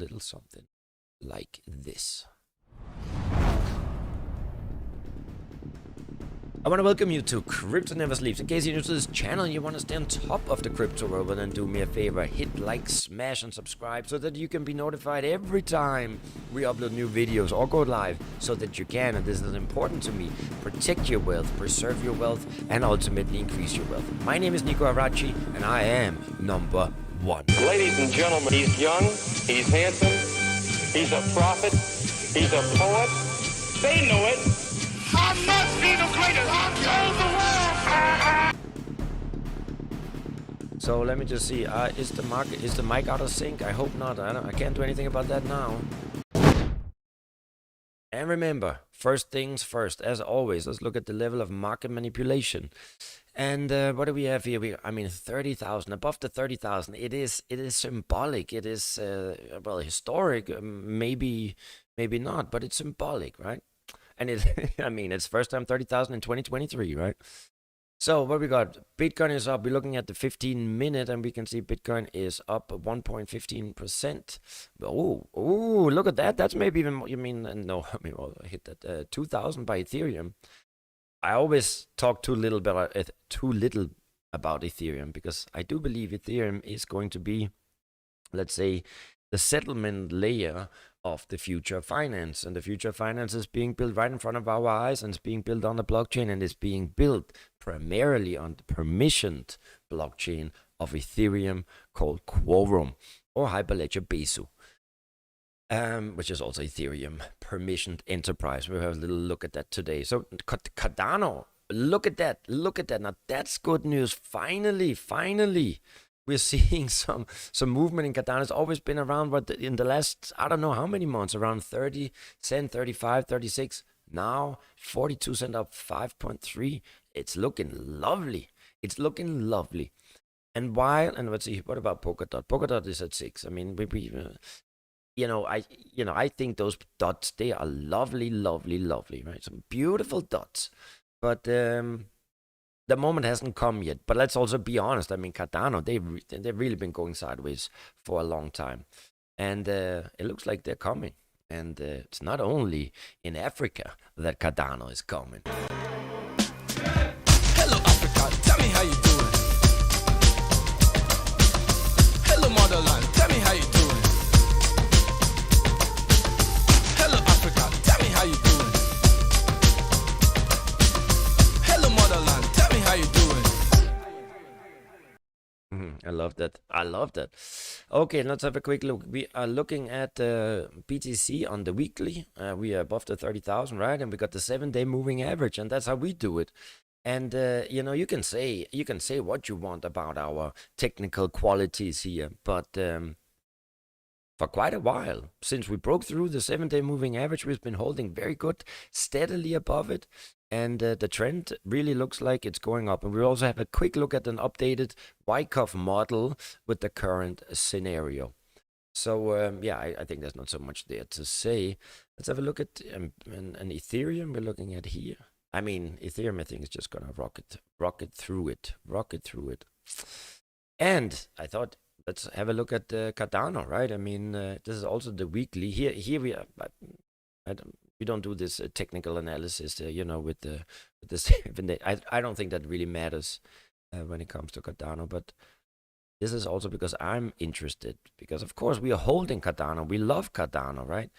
little something like this. I want to welcome you to Crypto Never Sleeps. In case you're new to this channel and you want to stay on top of the crypto world, then do me a favor, hit like, smash, and subscribe so that you can be notified every time we upload new videos or go live, so that you can, and this is important to me, protect your wealth, preserve your wealth, and ultimately increase your wealth. My name is Nico Arachi, and I am number one. Ladies and gentlemen, he's young, he's handsome, he's a prophet, he's a poet. They know it. I must be the greatest. I told the world. So let me just see. Is the mic out of sync? I hope not. I can't do anything about that now. And remember, first things first. As always, let's look at the level of market manipulation. And what do we have here? I mean, 30,000, above the 30,000. It is symbolic. It is well, historic. Maybe not, but it's symbolic, right? And I mean, it's first time 30,000 in 2023, right? So what we got? Bitcoin is up. We're looking at the 15-minute, and we can see Bitcoin is up 1.15%. Oh, look at that. That's maybe even more. You mean, no, I mean, well, I hit that 2,000 by Ethereum. I always talk too little about Ethereum, because I do believe Ethereum is going to be, let's say, the settlement layer of the future of finance. And the future of finance is being built right in front of our eyes, and it's being built on the blockchain, and it's being built primarily on the permissioned blockchain of Ethereum called Quorum, or Hyperledger Besu, which is also Ethereum permissioned enterprise. We'll have a little look at that today. So Cardano, look at that. Now that's good news. Finally, we're seeing some movement in Cardano. It's always been around, but in the last, I don't know how many months, around 30 cent, 35, 36. Now 42 cent, up 5.3. It's looking lovely. And let's see, what about Polkadot? Polkadot is at 6. I mean, I think those dots, they are lovely, right? Some beautiful dots, but the moment hasn't come yet. But let's also be honest. I mean, Cardano, they've really been going sideways for a long time, and it looks like they're coming. And it's not only in Africa that Cardano is coming. Hello, Africa. Tell me how you doing. Hello, motherland. Tell me how you doing. Hello, Africa. Tell me how you doing. Hello, motherland. Tell me how you doing. I love that. Okay, let's have a quick look. We are looking at BTC on the weekly. We are above the 30,000, right? And we got the 7-day moving average, and that's how we do it. And you can say what you want about our technical qualities here, but for quite a while, since we broke through the 7-day moving average, we've been holding very good, steadily above it. And the trend really looks like it's going up. And we also have a quick look at an updated Wyckoff model with the current scenario. So, I think there's not so much there to say. Let's have a look at an Ethereum we're looking at here. I mean, Ethereum, I think, is just going to rocket through it. And I thought, let's have a look at Cardano, right? I mean, this is also the weekly. Here we are. We don't do this technical analysis, with the 7-day. I don't think that really matters when it comes to Cardano, but this is also because I'm interested, because of course we are holding Cardano. We love Cardano, right?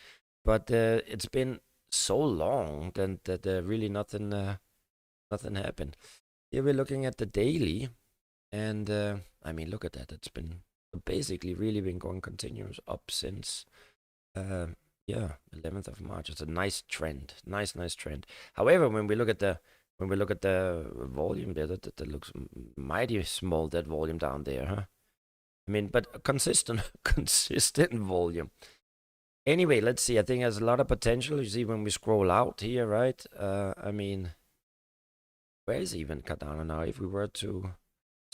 But it's been so long that really nothing happened. Here we're looking at the daily, and I mean, look at that. It's been basically really been going continuous up since 11th of March. It's a nice trend, nice trend. However, when we look at the volume there, that looks mighty small. That volume down there, huh? I mean, but consistent volume. Anyway, let's see. I think there's a lot of potential. You see when we scroll out here, right? I mean, where is even Cardano now? If we were to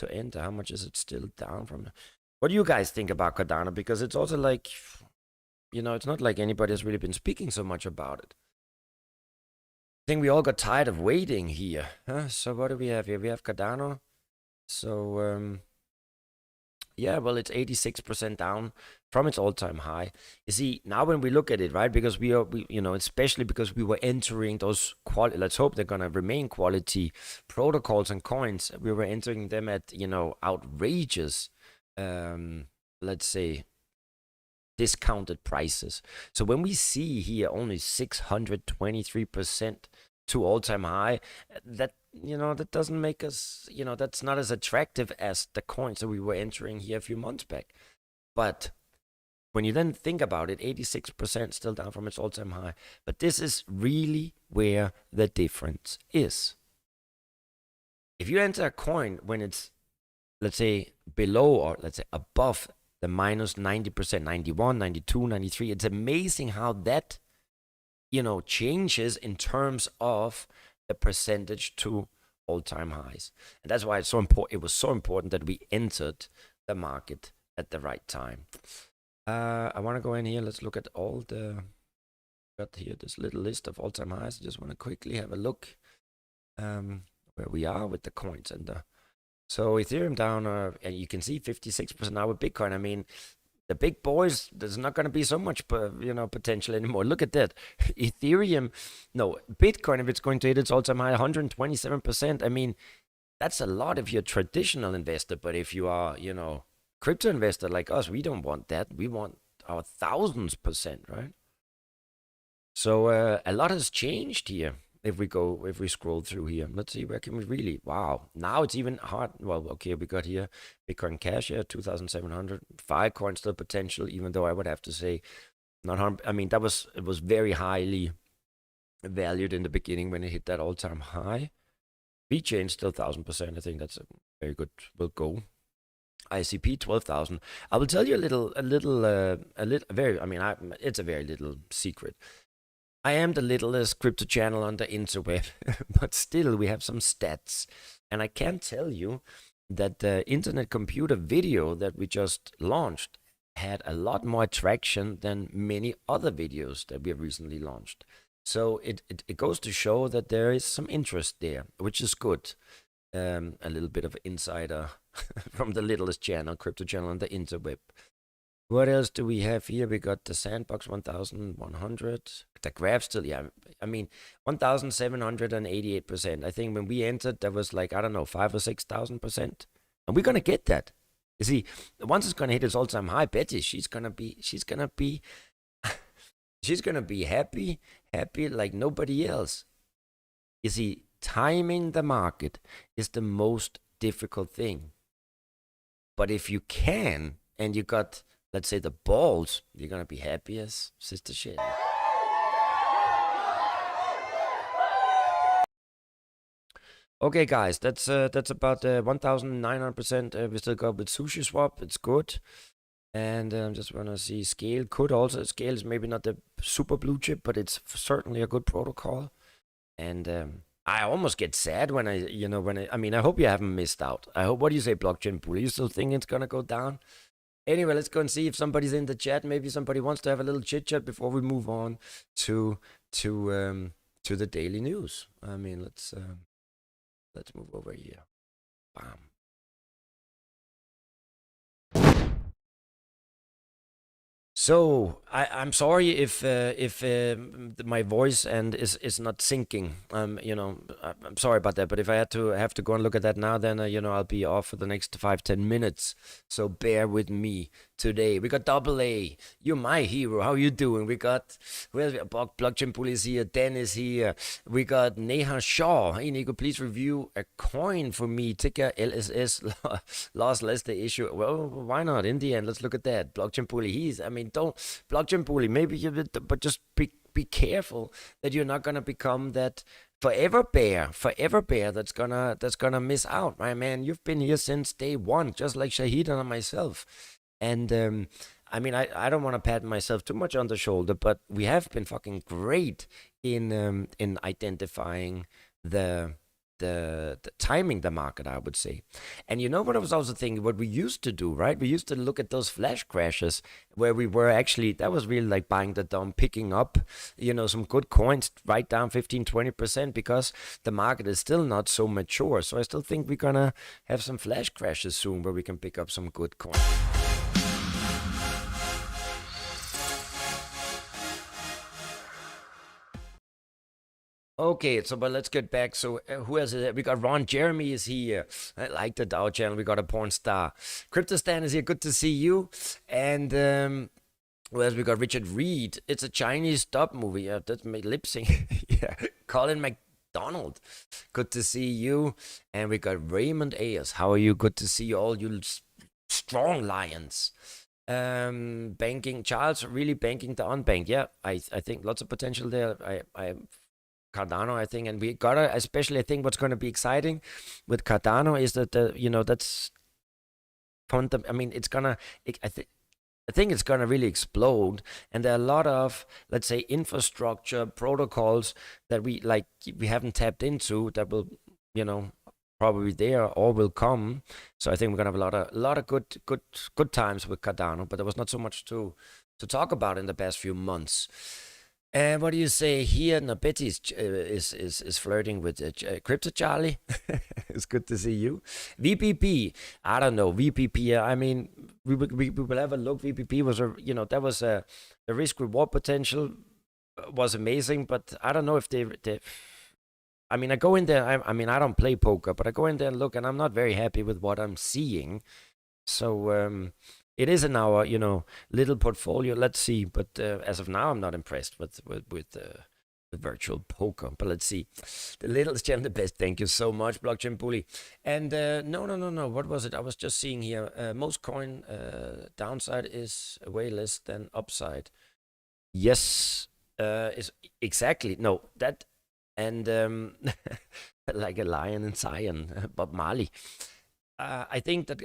enter, how much is it still down from? What do you guys think about Cardano? Because it's also like, it's not like anybody has really been speaking so much about it. I think we all got tired of waiting here. Huh? So what do we have here? We have Cardano. So Yeah, well, it's 86% down from its all-time high. You see, now when we look at it, right, because especially because we were entering those quality, let's hope they're going to remain quality protocols and coins. We were entering them at, outrageous, let's say, discounted prices. So when we see here only 623% to all-time high, that that doesn't make us, that's not as attractive as the coins that we were entering here a few months back. But when you then think about it, 86% still down from its all-time high. But this is really where the difference is. If you enter a coin when it's, let's say, below or let's say above the minus 90%, 91, 92, 93, it's amazing how that, changes in terms of the percentage to all-time highs. And that's why it's so important. It was so important that we entered the market at the right time. I want to go in here. Let's look at all the, got here this little list of all-time highs. I just want to quickly have a look where we are with the coins and the. So Ethereum down, and you can see 56% now with Bitcoin. I mean, the big boys, there's not going to be so much, potential anymore. Look at that. Bitcoin, if it's going to hit its all-time high, 127%. I mean, that's a lot if you're a traditional investor. But if you are, crypto investor like us, we don't want that. We want our thousands percent, right? So a lot has changed here. If we scroll through here, let's see, where can we really, wow, now it's even hard. Well, okay, we got here Bitcoin Cash here, 2,700, Filecoin still potential, even though I would have to say not harm. I mean, it was very highly valued in the beginning when it hit that all-time high. VeChain still 1,000%. I think that's a very good, will go. ICP 12,000. I will tell you it's a very little secret. I am the littlest crypto channel on the interweb, but still we have some stats. And I can tell you that the internet computer video that we just launched had a lot more attraction than many other videos that we have recently launched. So it goes to show that there is some interest there, which is good. A little bit of insider from the littlest channel, crypto channel on the interweb. What else do we have here? We got the Sandbox 1,100. The graph still, 1,788%. I think when we entered, there was like, 5,000 or 6,000%. And we're going to get that. You see, once it's going to hit its all-time high, Betty, she's going to be happy like nobody else. You see, timing the market is the most difficult thing. But if you can, and you got, let's say, the balls, you're going to be happy as Sister Shit. Okay, guys, that's about 1,900%. We still got with Sushi Swap. It's good. And just want to see Scale. Scale is maybe not the super blue chip, but it's certainly a good protocol. And I almost get sad when I hope you haven't missed out. I hope, what do you say, Blockchain Pool? You still think it's going to go down? Anyway, let's go and see if somebody's in the chat. Maybe somebody wants to have a little chit-chat before we move on to the daily news. I mean, let's move over here. Bam. So I'm sorry if my voice and is not syncing. I'm sorry about that. But if I have to go and look at that now, then I'll be off for the next 5-10 minutes. So bear with me today. We got Double A. You're my hero. How you doing? We got Blockchain Pool is here. Den is here. We got Neha Shaw. Hey Nico, please review a coin for me. Ticker LSS lost Leicester issue. Well, why not? In the end, let's look at that. Blockchain Pool. Don't Blockchain Bully, maybe but just be careful that you're not gonna become that forever bear that's gonna miss out, my man. You've been here since day one, just like Shahid and myself. And I don't want to pat myself too much on the shoulder, but we have been fucking great in identifying the the timing the market, I would say. And you know what I was also thinking, what we used to do, right? We used to look at those flash crashes where we were actually, that was really like buying the dump, picking up, some good coins right down 15-20% because the market is still not so mature. So I still think we're gonna have some flash crashes soon where we can pick up some good coins. Okay, so but let's get back. So who else is there? We got Ron Jeremy is here. I like the Dow channel. We got a porn star. Cryptostan is here. Good to see you. And who else? We got Richard Reed. It's a Chinese dub movie. Yeah, that's my lip sync. Yeah, Colin McDonald. Good to see you. And we got Raymond Ayers. How are you? Good to see you all. You strong lions. Banking Charles really banking the unbanked. Yeah, I think lots of potential there. I Cardano, I think, and we gotta, especially I think what's going to be exciting with Cardano is that that's I mean, it's gonna, I think it's gonna really explode, and there are a lot of, let's say, infrastructure protocols that we haven't tapped into that will, probably there or will come. So I think we're gonna have a lot of good times with Cardano, but there was not so much to talk about in the past few months. And what do you say here? No, Betty is flirting with Crypto Charlie. It's good to see you. VPP, I don't know. VPP, I mean, we will have a look. VPP was the risk reward potential was amazing, but I don't know if they I mean, I go in there. I mean, I don't play poker, but I go in there and look, and I'm not very happy with what I'm seeing. So it is in our, little portfolio. Let's see. But as of now, I'm not impressed with virtual poker. But let's see. The littlest gem, the best. Thank you so much, Blockchain Bully. And no. What was it? I was just seeing here. Most coin downside is way less than upside. Yes, is exactly. No, that and like a lion in Zion, Bob Marley. I think that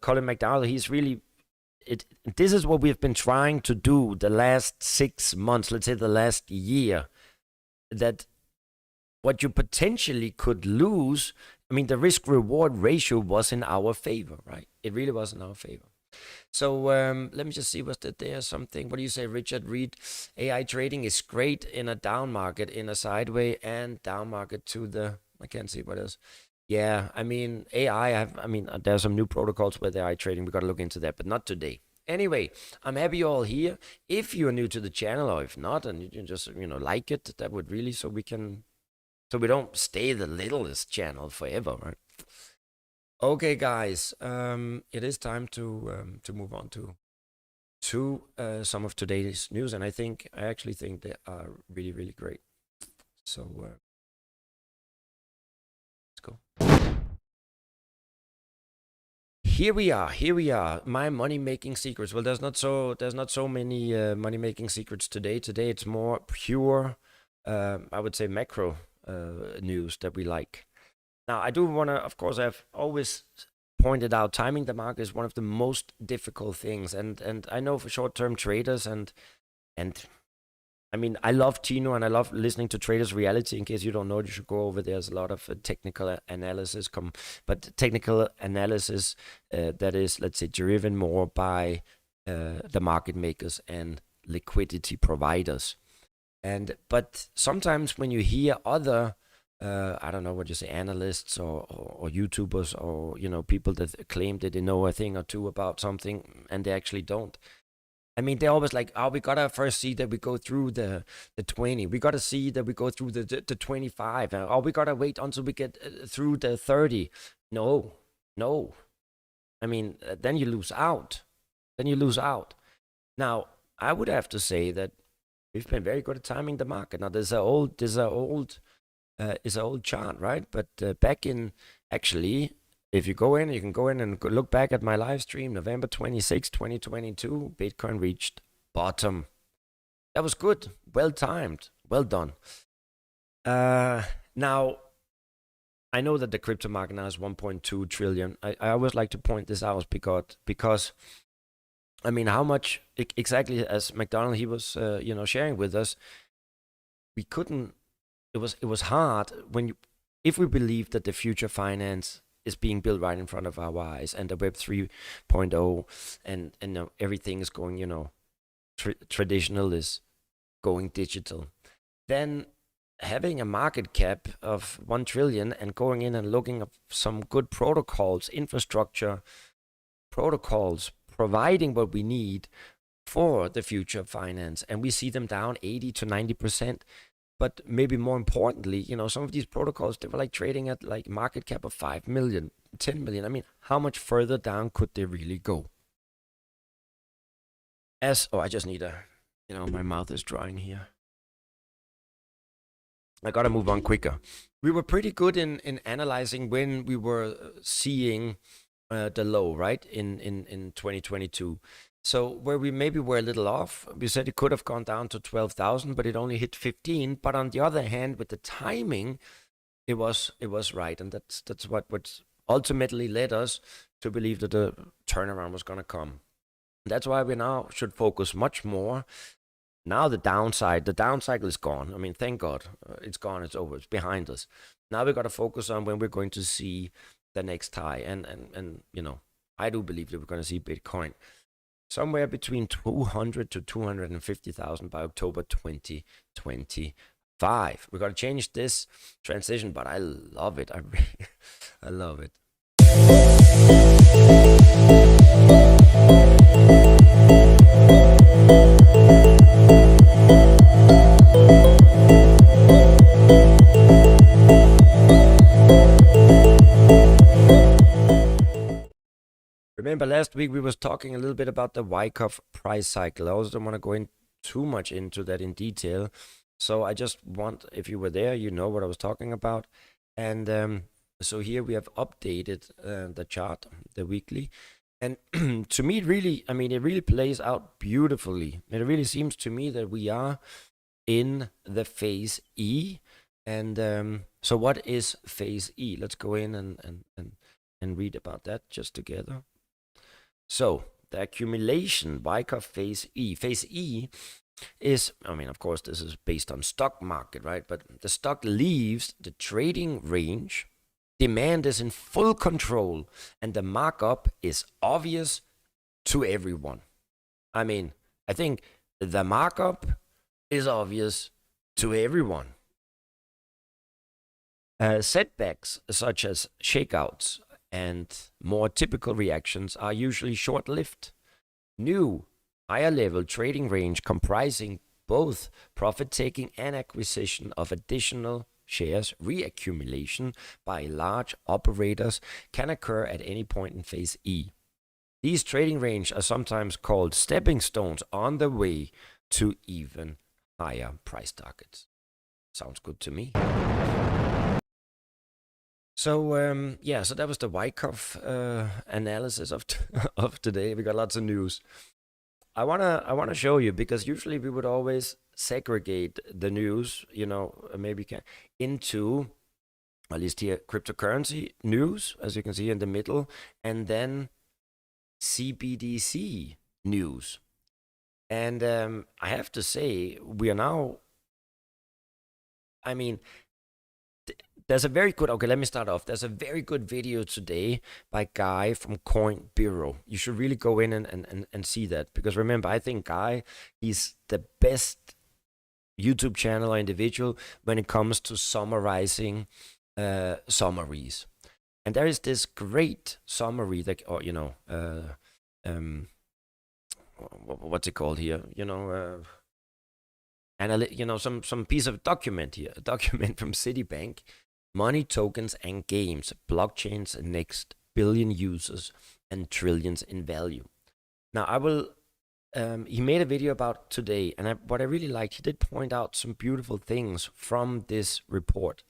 Colin McDowell, he's really, this is what we've been trying to do the last 6 months, let's say the last year, that what you potentially could lose, I mean, the risk-reward ratio was in our favor, right? It really was in our favor. So let me just see, was there something? What do you say, Richard Reed? AI trading is great in a down market, in a sideway and down market to the, I can't see what else. Yeah, I mean, AI, there's some new protocols with AI trading. We got to look into that, but not today. Anyway, I'm happy you're all here. If you're new to the channel, or if not, and you just, like it, that would really, so we don't stay the littlest channel forever, right? Okay, guys, it is time to move on to some of today's news, and I actually think they are really, really great. So let's go. Here we are. My money-making secrets. Well, there's not so many money-making secrets today. Today it's more pure, I would say, macro news that we like. Now, I do want to, of course, I've always pointed out, timing the market is one of the most difficult things, and I know for short-term traders, and I mean, I love Tino and I love listening to Traders Reality. In case you don't know, you should go over. There's a lot of technical analysis, but technical analysis that is, let's say, driven more by the market makers and liquidity providers. But sometimes when you hear other, I don't know what you say, analysts or YouTubers or people that claim that they know a thing or two about something and they actually don't. I mean, they're always like, we gotta first see that we go through the 20. We gotta see that we go through the 25. We gotta wait until we get through the 30. No. I mean, then you lose out. Now, I would have to say that we've been very good at timing the market. Now, there's an old chart, right? But back in, actually, if you go in, you can go in and look back at my live stream, November 26, 2022, Bitcoin reached bottom. That was good, well timed, well done. Now, I know that the crypto market now is 1.2 trillion. I always like to point this out because I mean, how much exactly, as McDonald, he was sharing with us, we couldn't. It was hard when if we believe that the future finance is being built right in front of our eyes, and the Web 3.0 and everything is going, traditional is going digital, then having a market cap of 1 trillion and going in and looking at some good protocols, infrastructure protocols, providing what we need for the future of finance, and we see them down 80 to 90%. But maybe more importantly, some of these protocols, they were like trading at like market cap of 5 million, 10 million. I mean, how much further down could they really go? I just need my mouth is drying here. I gotta move on quicker. We were pretty good in analyzing when we were seeing the low, right, in 2022. So where we maybe were a little off, we said it could have gone down to 12,000, but it only hit 15. But on the other hand, with the timing, it was right, and that's what ultimately led us to believe that the turnaround was gonna come. That's why we now should focus much more. Now the down cycle is gone. I mean, thank God, it's gone, it's over, it's behind us. Now we got to focus on when we're going to see the next high, and I do believe that we're going to see Bitcoin somewhere between 200 to 250,000 by October 2025. We're going to change this transition, but I love it. I love it. Remember last week we was talking a little bit about the Wyckoff price cycle. I also don't want to go in too much into that in detail. So I just want, if you were there, you know what I was talking about. And so here we have updated the chart, the weekly. And to me, it really plays out beautifully. It really seems to me that we are in the phase E. And so what is phase E? Let's go in and read about that just together. So the accumulation, Wyckoff phase E. Phase E is, of course, this is based on stock market, right? But the stock leaves the trading range. Demand is in full control, and the markup is obvious to everyone. I think the markup is obvious to everyone. Setbacks such as shakeouts and more typical reactions are usually short-lived. New, higher-level trading range comprising both profit-taking and acquisition of additional shares, reaccumulation by large operators, can occur at any point in phase E. These trading ranges are sometimes called stepping stones on the way to even higher price targets. Sounds good to me. So so that was the Wyckoff analysis of today. We got lots of news. I wanna show you, because usually we would always segregate the news, maybe into, at least here, cryptocurrency news, as you can see in the middle, and then CBDC news. And I have to say, we are now, there's a very good, let me start off. There's a very good video today by Guy from Coin Bureau. You should really go in and see that, because remember, I think Guy, he's the best YouTube channel or individual when it comes to summarizing summaries. And there is this great summary that, what's it called here? Some piece of document here, a document from Citibank. Money, tokens, and games. Blockchain's next billion users and trillions in value. Now, I will. He made a video about today, and what I really liked, he did point out some beautiful things from this report.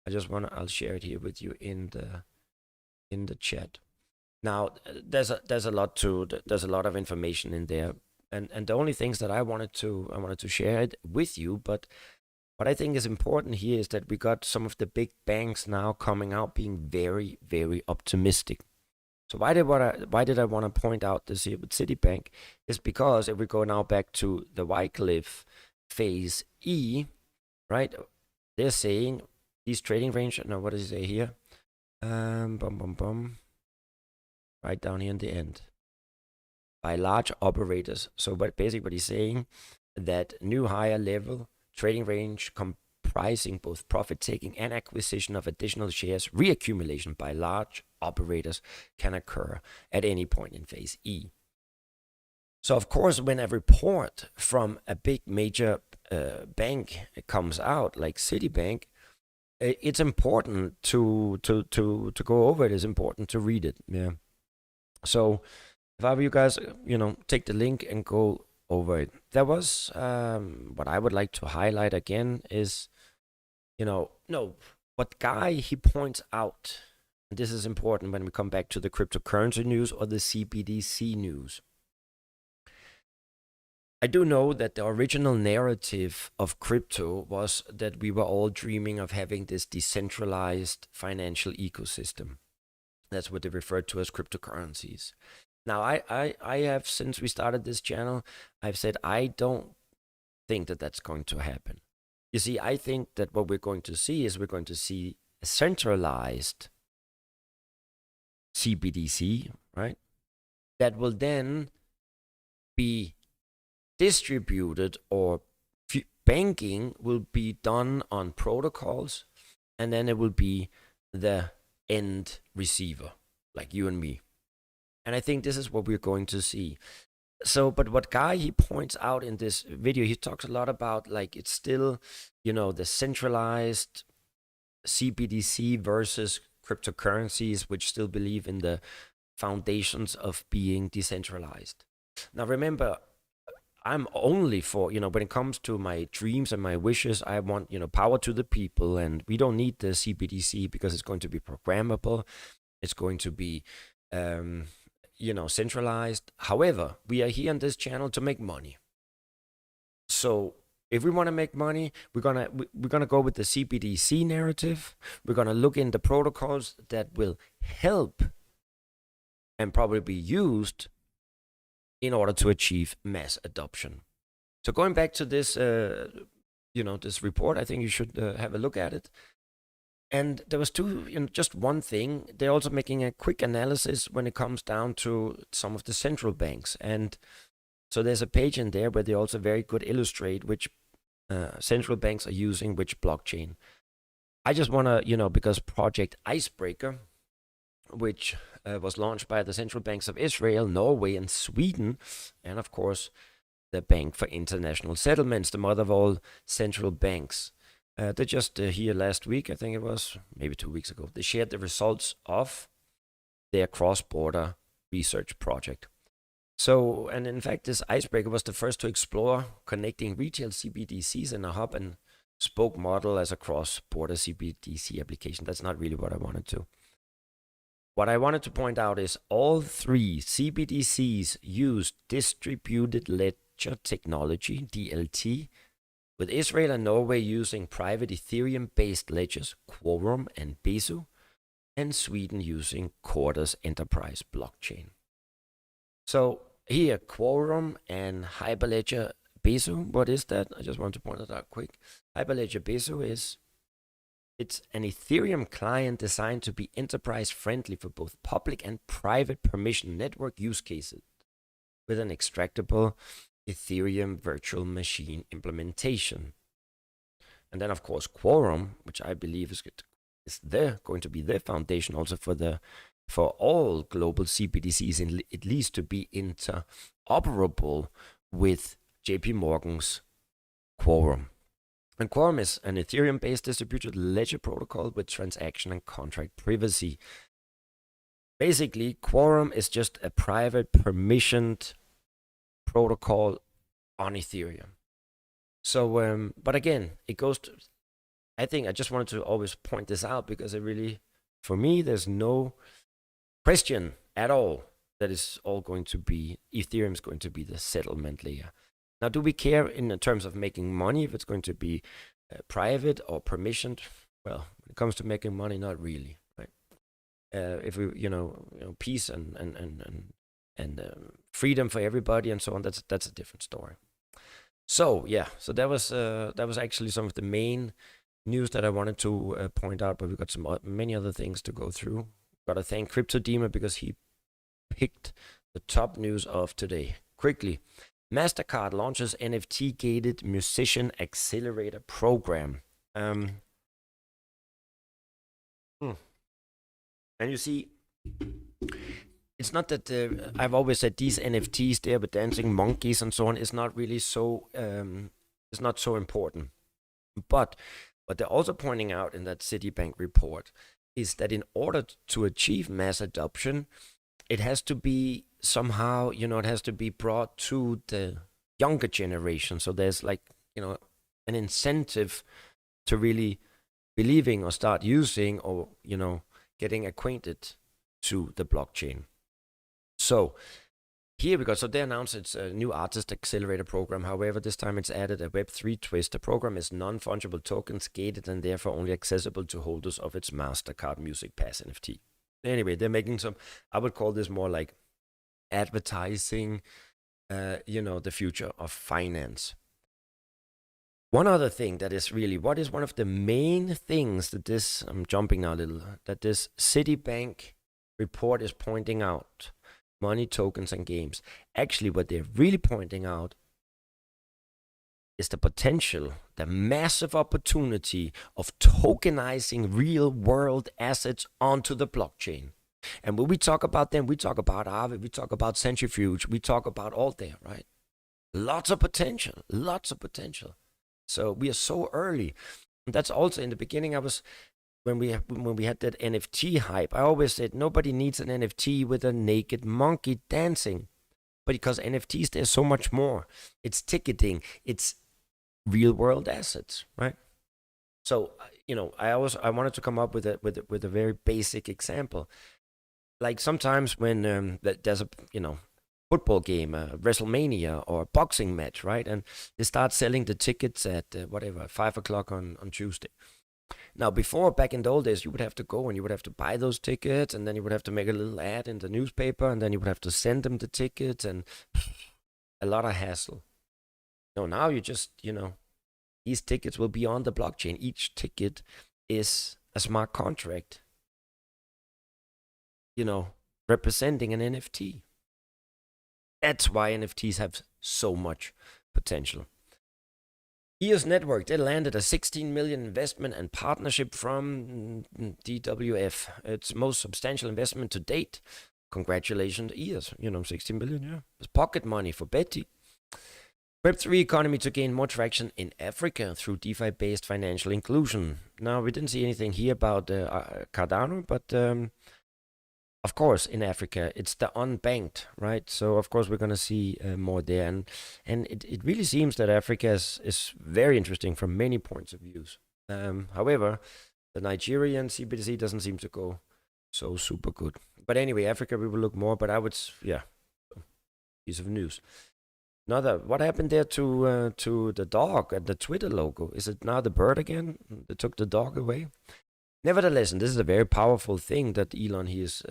I'll share it here with you in the chat. Now, there's a lot of information in there, and the only things that I wanted to share it with you, but what I think is important here is that we got some of the big banks now coming out being very, very optimistic. So why did I want to point out this here with Citibank? Is because if we go now back to the Wyckoff phase E, right? They're saying These trading range, no, what does it say here? Right down here in the end. By large operators. So basically what he's saying, that new higher level trading range comprising both profit taking and acquisition of additional shares reaccumulation by large operators can occur at any point in phase E. So of course, when a report from a big major bank comes out, like Citibank, it's important to go over it. It's important to read it. Yeah. So if I were you guys, take the link and go over it. There was what I would like to highlight again is, what Guy he points out. And this is important when we come back to the cryptocurrency news or the CBDC news. I do know that the original narrative of crypto was that we were all dreaming of having this decentralized financial ecosystem. That's what they referred to as cryptocurrencies. Now, I have, since we started this channel, I've said I don't think that that's going to happen. You see, I think that what we're going to see is we're going to see a centralized CBDC, right? That will then be distributed, or banking will be done on protocols, and then it will be the end receiver, like you and me. And I think this is what we're going to see. So, but what Guy he points out in this video, he talks a lot about, like, it's still, the centralized CBDC versus cryptocurrencies, which still believe in the foundations of being decentralized. Now, remember, I'm only for, when it comes to my dreams and my wishes, I want, power to the people, and we don't need the CBDC because it's going to be programmable. It's going to be, centralized. However, we are here on this channel to make money. So if we want to make money, we're gonna go with the CBDC narrative. We're gonna look into protocols that will help and probably be used in order to achieve mass adoption. So going back to this, this report, I think you should have a look at it. And there was just one thing. They're also making a quick analysis when it comes down to some of the central banks. And so there's a page in there where they also very good illustrate which central banks are using which blockchain. I just want to, because Project Icebreaker, which was launched by the central banks of Israel, Norway, and Sweden, and of course the Bank for International Settlements, the mother of all central banks. They just here last week, I think it was, maybe 2 weeks ago, they shared the results of their cross-border research project. So, and in fact, this Icebreaker was the first to explore connecting retail CBDCs in a hub and spoke model as a cross-border CBDC application. That's not really what I wanted to. What I wanted to point out is all three CBDCs use distributed ledger technology, DLT, with Israel and Norway using private Ethereum-based ledgers, Quorum and Besu, and Sweden using Corda's enterprise blockchain. So here, Quorum and Hyperledger Besu, what is that? I just want to point that out quick. Hyperledger Besu it's an Ethereum client designed to be enterprise-friendly for both public and private permission network use cases with an extractable Ethereum virtual machine implementation. And then, of course, Quorum, which I believe is going to be the foundation also for all global CBDCs, at least to be interoperable with JP Morgan's Quorum. And Quorum is an Ethereum-based distributed ledger protocol with transaction and contract privacy. Basically, Quorum is just a private permissioned protocol on Ethereum. So, but again, it goes to, I think I just wanted to always point this out because it really, for me, there's no question at all that is all going to be, Ethereum is going to be the settlement layer. Now, do we care in terms of making money if it's going to be private or permissioned? Well, when it comes to making money, not really, right? If we, peace and freedom for everybody and so on, that's a different story. So yeah, so that was actually some of the main news that I wanted to point out, but we've got many other things to go through. Got to thank Crypto Demon because he picked the top news of today. Quickly, MasterCard launches NFT-gated musician accelerator program. And you see, it's not that I've always said these NFTs there with dancing monkeys and so on is not really so it's not so important. But what they're also pointing out in that Citibank report is that in order to achieve mass adoption, it has to be somehow, it has to be brought to the younger generation. So there's like, an incentive to really believing or start using or, getting acquainted to the blockchain. So here we go. So they announced it's a new artist accelerator program. However, this time it's added a Web3 twist. The program is non-fungible tokens gated and therefore only accessible to holders of its MasterCard Music Pass NFT. Anyway, they're making some, I would call this more like advertising, the future of finance. One other thing that is really, what is one of the main things that this, I'm jumping now a little, that this Citibank report is pointing out, money, tokens, and games. Actually, what they're really pointing out is the potential, the massive opportunity of tokenizing real-world assets onto the blockchain. And when we talk about them, we talk about Aave, we talk about Centrifuge, we talk about Altair, right? Lots of potential. So we are so early. And that's also in the beginning, when we had that NFT hype, I always said nobody needs an NFT with a naked monkey dancing. But because NFTs, there's so much more. It's ticketing, it's real world assets, right? So, I wanted to come up with a very basic example. Like sometimes when there's a, football game, WrestleMania or boxing match, right? And they start selling the tickets at 5 o'clock on Tuesday. Now, back in the old days, you would have to go and you would have to buy those tickets, and then you would have to make a little ad in the newspaper, and then you would have to send them the tickets, and a lot of hassle. No, now you just, these tickets will be on the blockchain. Each ticket is a smart contract, representing an NFT. That's why NFTs have so much potential. EOS Network, they landed a $16 million investment and partnership from DWF. Its most substantial investment to date. Congratulations, EOS. $16 million, yeah. It's pocket money for Betty. Web3 economy to gain more traction in Africa through DeFi-based financial inclusion. Now, we didn't see anything here about Cardano, but of course, in Africa, it's the unbanked, right? So, of course, we're going to see more there. And it really seems that Africa is very interesting from many points of views. However, the Nigerian CBDC doesn't seem to go so super good. But anyway, Africa, we will look more. But piece of news. What happened there to the dog and the Twitter logo? Is it now the bird again? They took the dog away? Nevertheless, and this is a very powerful thing that Elon is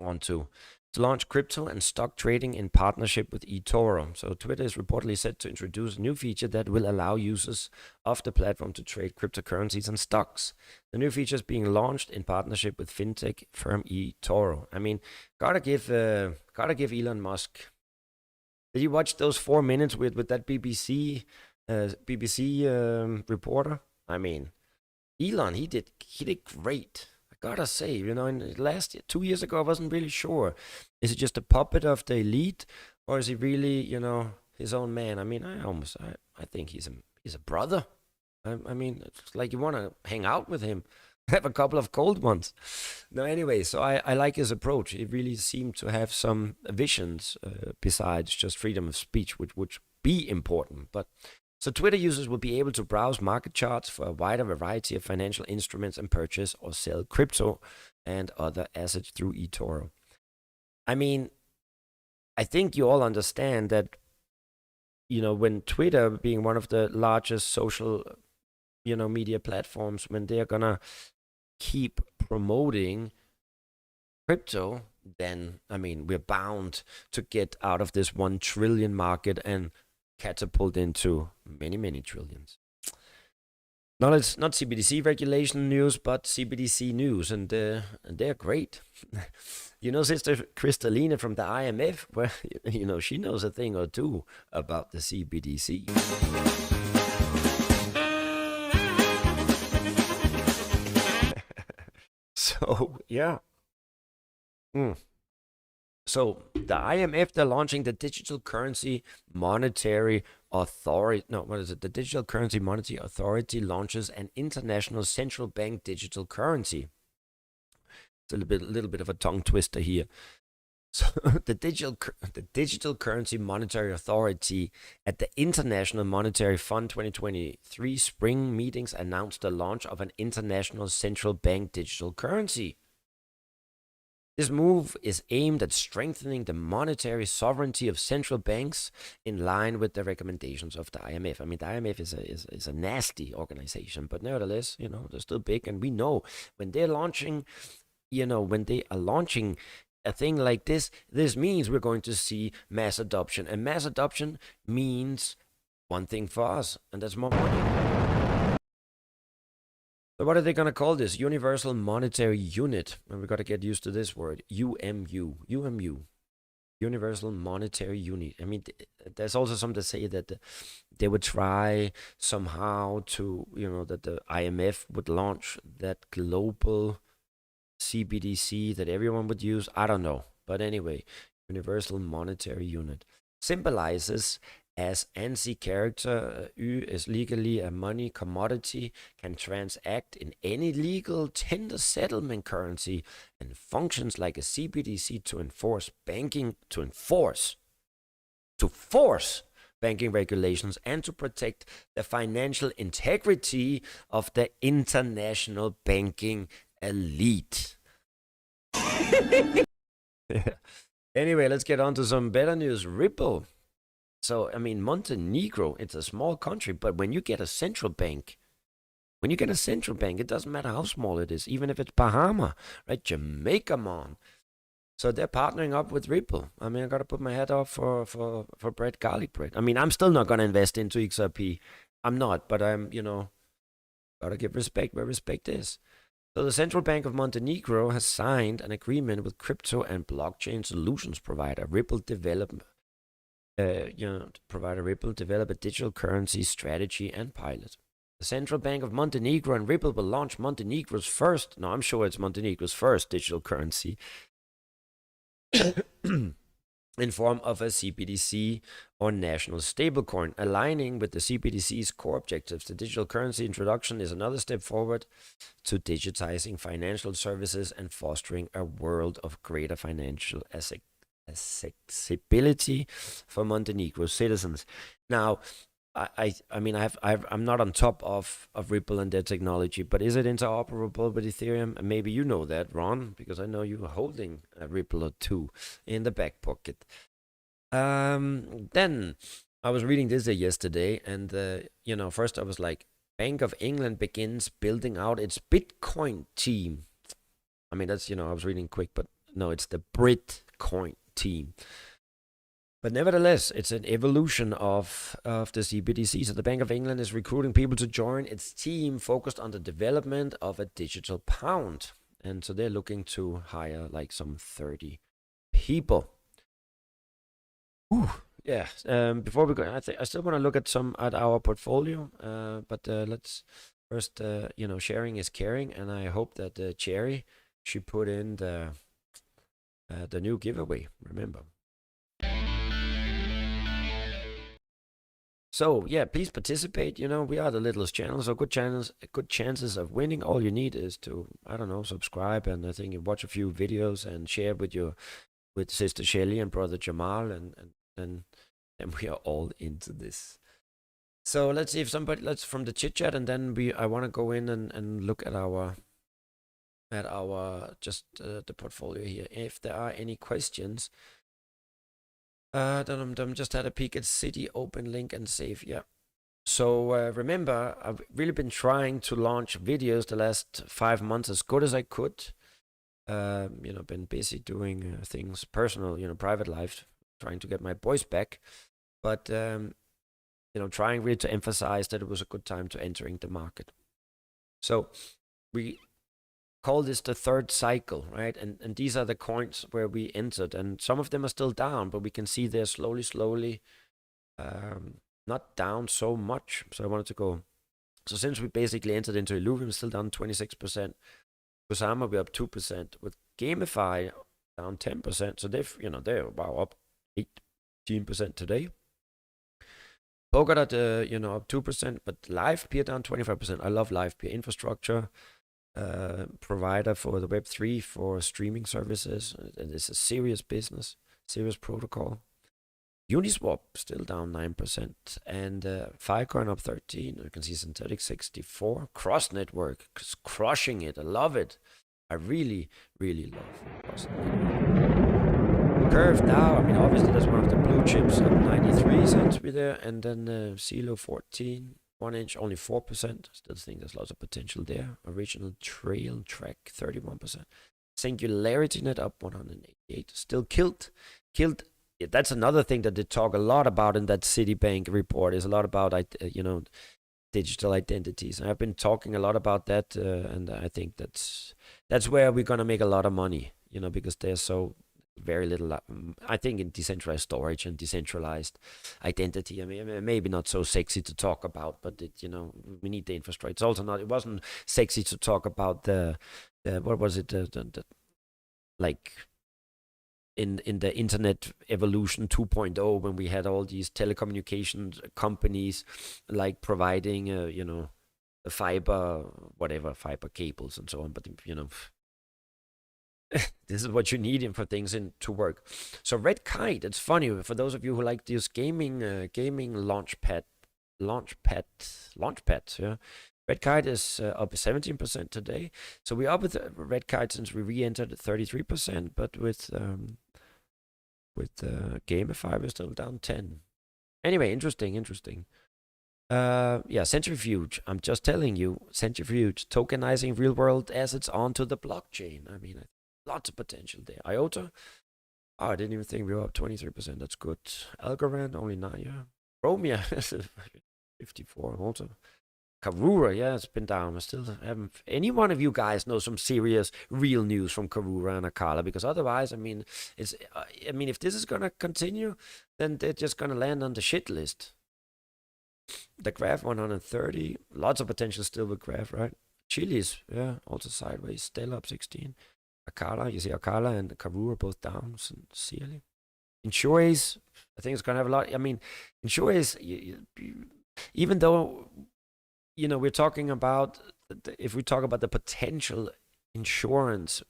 on to launch crypto and stock trading in partnership with eToro. So Twitter is reportedly set to introduce a new feature that will allow users of the platform to trade cryptocurrencies and stocks. The new feature is being launched in partnership with fintech firm eToro. I mean, gotta give Elon Musk. Did you watch those 4 minutes with that BBC reporter? I mean, Elon, he did great. I gotta say, in last 2 years ago, I wasn't really sure. Is he just a puppet of the elite, or is he really, his own man? I mean, I think he's a brother. I mean, it's like you want to hang out with him, have a couple of cold ones. No, anyway, so I like his approach. He really seemed to have some visions besides just freedom of speech, which would be important, but. So Twitter users will be able to browse market charts for a wider variety of financial instruments and purchase or sell crypto and other assets through eToro. I mean, I think you all understand that, when Twitter, being one of the largest social, media platforms, when they're gonna keep promoting crypto, then, I mean, we're bound to get out of this 1 trillion market and catapult into many, many trillions. No, it's not CBDC regulation news, but CBDC news, and they're great. Sister Kristalina from the IMF, well, she knows a thing or two about the CBDC. So, yeah. So, the IMF, they're launching the Digital Currency Monetary Authority. No, what is it? The Digital Currency Monetary Authority launches an international central bank digital currency. It's a little bit of a tongue twister here. So the Digital Currency Monetary Authority at the International Monetary Fund 2023 spring meetings announced the launch of an international central bank digital currency. This move is aimed at strengthening the monetary sovereignty of central banks in line with the recommendations of the IMF. I mean, the IMF is a nasty organization, but nevertheless, they're still big, and we know when they're launching, when they are launching a thing like this means we're going to see mass adoption, and mass adoption means one thing for us, and that's more money. So what are they going to call this? Universal Monetary Unit. And we've got to get used to this word. UMU. Universal Monetary Unit. I mean, there's also some to say that they would try somehow to, that the IMF would launch that global CBDC that everyone would use. I don't know. But anyway, Universal Monetary Unit symbolizes as ANSI character, U is legally a money commodity, can transact in any legal tender settlement currency, and functions like a CBDC to force banking regulations and to protect the financial integrity of the international banking elite. Anyway, let's get on to some better news. Ripple. So, I mean, Montenegro, it's a small country, but when you get a central bank, it doesn't matter how small it is, even if it's Bahama, right? Jamaica, man. So they're partnering up with Ripple. I mean, I got to put my head off for bread, garlic bread. I mean, I'm still not going to invest into XRP. I'm not, but I'm, got to give respect where respect is. So the Central Bank of Montenegro has signed an agreement with crypto and blockchain solutions provider Ripple develop a digital currency strategy and pilot. The Central Bank of Montenegro and Ripple will launch Montenegro's first digital currency in form of a CBDC or national stablecoin, aligning with the CBDC's core objectives. The digital currency introduction is another step forward to digitizing financial services and fostering a world of greater financial accessibility for Montenegro citizens. Now, I'm not on top of Ripple and their technology, but is it interoperable with Ethereum? Maybe you know that, Ron, because I know you are holding a Ripple or two in the back pocket. Then I was reading this yesterday, and first I was like, Bank of England begins building out its Bitcoin team. I mean, that's I was reading quick, but no, it's the Bitcoin team. But nevertheless, it's an evolution of the CBDC. So the Bank of England is recruiting people to join its team focused on the development of a digital pound. And so they're looking to hire like some 30 people. Ooh, yeah. Before we go, I still want to look at our portfolio. But let's first, sharing is caring. And I hope that Cherry, she put in the new giveaway, remember. So yeah, please participate. We are the littlest channel, so good chances of winning. All you need is to, subscribe, and I think you watch a few videos and share with Sister Shelly and Brother Jamal, and then we are all into this. So let's see if let's from the chit chat, and then I want to go in and look at our the portfolio here. If there are any questions. Just had a peek at City, open link and save. Yeah. So remember, I've really been trying to launch videos the last 5 months as good as I could. Been busy doing things personal, private life, trying to get my voice back. But, trying really to emphasize that it was a good time to entering the market. So we call this the third cycle, right? And these are the coins where we entered, and some of them are still down, but we can see they're slowly not down so much. So I wanted to go. So since we basically entered into Illuvium, still down 26%. Kusama, we're up 2%. With Gamify, down 10%. So they're up 18% today. Polkadot, up 2%, but LivePeer down 25%. I love LivePeer. Infrastructure provider for the Web3 for streaming services. And it's a serious business, serious protocol. Uniswap still down 9%, and Filecoin up 13%. You can see Synthetic 64%. Cross Network is crushing it. I love it. I really, really love Cross Network. Curve now, I mean, obviously that's one of the blue chips, up 93 cents with there, and then CeeLo 14, 1 inch only 4%. Still think there's lots of potential there. Original Trail Track 31%. Singularity Net up 188. Still killed. That's another thing that they talk a lot about in that Citibank report, is a lot about digital identities. I've been talking a lot about that, and I think that's where we're gonna make a lot of money, because there's so very little. I think in decentralized storage and decentralized identity. I mean, maybe not so sexy to talk about, but we need the infrastructure. It's also not. It wasn't sexy to talk about the what was it? Like in the internet evolution 2.0, when we had all these telecommunications companies like providing the fiber cables and so on, but this is what you need for things to work. So Red Kite, it's funny for those of you who like these gaming launchpads, yeah. Red Kite is up 17% today. So we're up with Red Kite since we re-entered at 33%, but with Gamify we're still down 10. Anyway, interesting. Centrifuge. I'm just telling you, Centrifuge, tokenizing real world assets onto the blockchain. I mean, lots of potential there. IOTA, I didn't even think we were up 23%. That's good. Algorand, only 9, yeah. Romia, 54 also. Karura, yeah, it's been down. I still haven't. Any one of you guys know some serious, real news from Karura and Akala? Because otherwise, I mean, if this is gonna continue, then they're just gonna land on the shit list. The Graph 130, lots of potential still with Graph, right? Chili's, yeah, also sideways. Stella up 16. Akala, you see Akala and Karura both down sincerely. Insurace, I think it's gonna have a lot. I mean, Insurace, even though we're talking about, if we talk about the potential insurance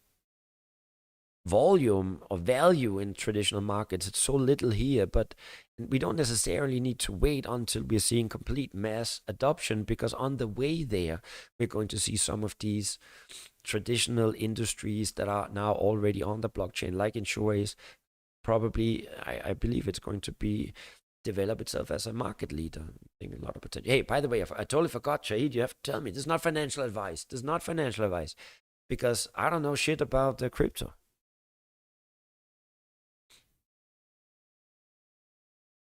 volume or value in traditional markets, it's so little here, but we don't necessarily need to wait until we're seeing complete mass adoption, because on the way there, we're going to see some of these traditional industries that are now already on the blockchain, like Insurace, probably, I believe it's going to develop itself as a market leader. I think a lot of potential. Hey, by the way, I totally forgot, Shahid, you have to tell me, this is not financial advice. Because I don't know shit about the crypto.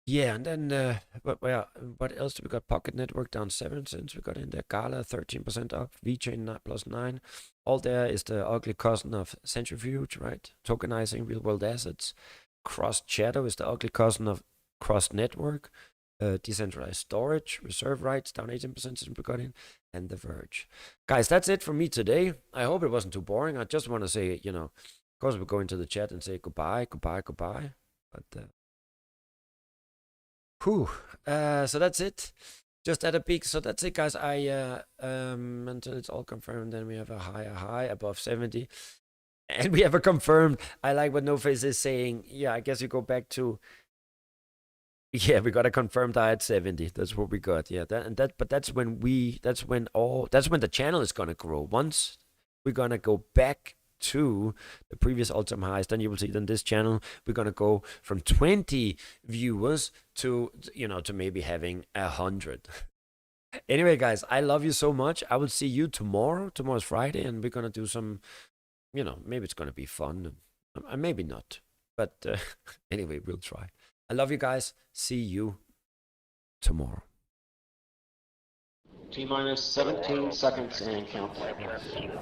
Yeah, and then what else do we got? Pocket Network down 7 cents. We got in there. Gala 13% up. VeChain +9. All there is the ugly cousin of Centrifuge, right? Tokenizing real world assets. Cross Shadow is the ugly cousin of Cross Network. Decentralized storage, reserve rights down 18% since we got in, and The Verge. Guys, that's it for me today. I hope it wasn't too boring. I just want to say, of course, we'll go into the chat and say goodbye. But so that's it. Just at a peak. So that's it, guys. Until it's all confirmed, then we have a high above 70. And we have a confirmed. I like what No Face is saying. Yeah, I guess you go back to. Yeah, we got a confirmed high at 70. That's what we got. Yeah, but that's when the channel is gonna grow. Once we're gonna go back to the previous all-time highs, then you will see that this channel we're gonna go from 20 viewers to maybe having 100. Anyway, guys, I love you so much. I will see you tomorrow. Tomorrow's Friday, and we're gonna do some, maybe it's gonna be fun, maybe not. But anyway, we'll try. I love you guys. See you tomorrow. T-minus 17 seconds and counting.